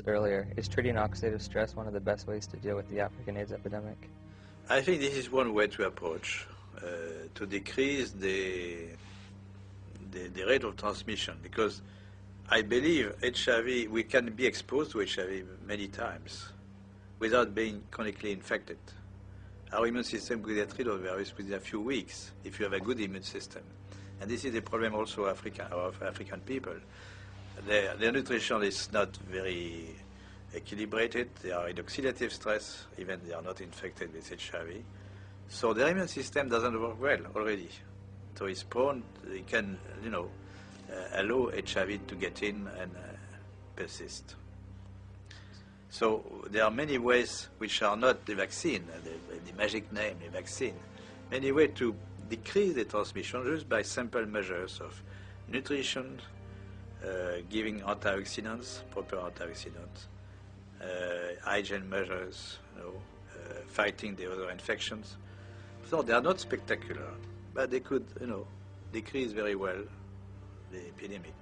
earlier, is treating oxidative stress one of the best ways to deal with the African AIDS epidemic? I think this is one way to approach, to decrease the rate of transmission, because I believe HIV, we can be exposed to HIV many times without being chronically infected. Our immune system could get rid of the virus within a few weeks if you have a good immune system. And this is the problem also of African people. Their nutrition is not very equilibrated. They are in oxidative stress, even they are not infected with HIV. So their immune system doesn't work well already. So it's prone, it can, allow HIV to get in and persist. So there are many ways which are not the vaccine, the magic name, the vaccine. Many ways to decrease the transmission just by simple measures of nutrition, giving antioxidants, proper antioxidants, hygiene measures, fighting the other infections. So they are not spectacular, but they could, decrease very well the epidemic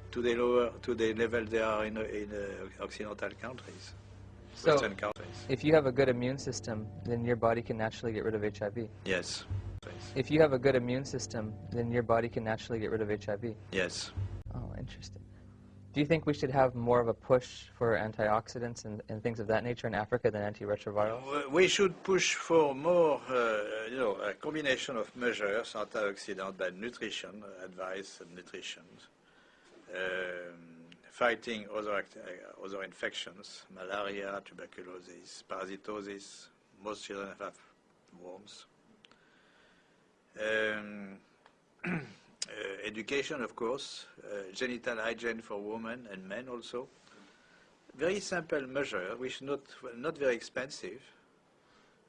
to the level they are in Occidental countries, Western countries. If you have a good immune system, then your body can naturally get rid of HIV. Yes. If you have a good immune system, then your body can naturally get rid of HIV. Yes. Oh, interesting. Do you think we should have more of a push for antioxidants and things of that nature in Africa than antiretrovirals? We should push for more, a combination of measures, antioxidant, by nutrition, advice and nutrition, fighting other infections, malaria, tuberculosis, parasitosis. Most children have worms. Education, of course, genital hygiene for women and men also. Very simple measure, which not very expensive,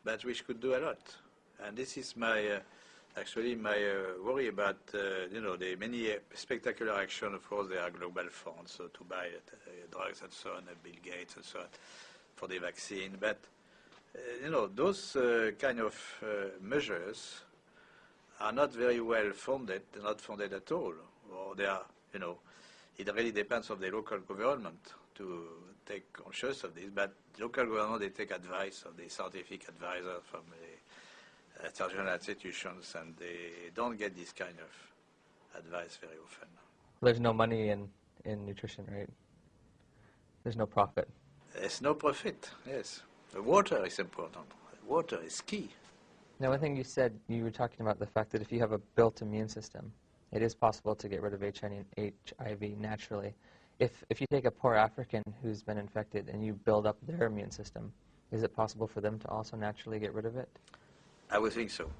but which could do a lot. And this is my worry about the many spectacular action. Of course, there are global funds to buy drugs and so on, Bill Gates and so on, for the vaccine. But those kind of measures are not very well funded. They're not funded at all, or they are. It really depends on the local government to take conscious of this. But the local government, they take advice of the scientific advisor from the international institutions, and they don't get this kind of advice very often. There's no money in nutrition, right? There's no profit. There's no profit, yes. The water is important. Water is key. Now, one thing you said, you were talking about the fact that if you have a built immune system, it is possible to get rid of HIV naturally. If you take a poor African who's been infected and you build up their immune system, is it possible for them to also naturally get rid of it? I would think so.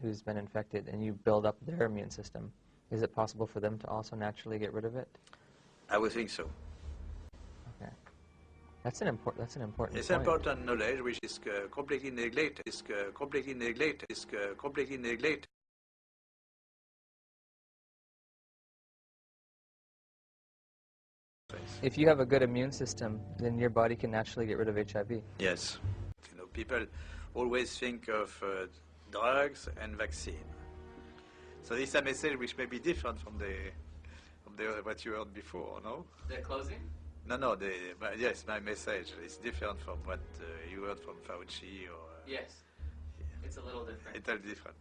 Who's been infected and you build up their immune system, is it possible for them to also naturally get rid of it? I would think so. Okay. That's an important It's point. important knowledge which is completely neglected. If you have a good immune system, then your body can naturally get rid of HIV. Yes. People always think of drugs and vaccine. So this is a message which may be different from what you heard before, no? The closing? No, yes, my message is different from what you heard from Fauci or... Yes, it's a little different. It's a little different.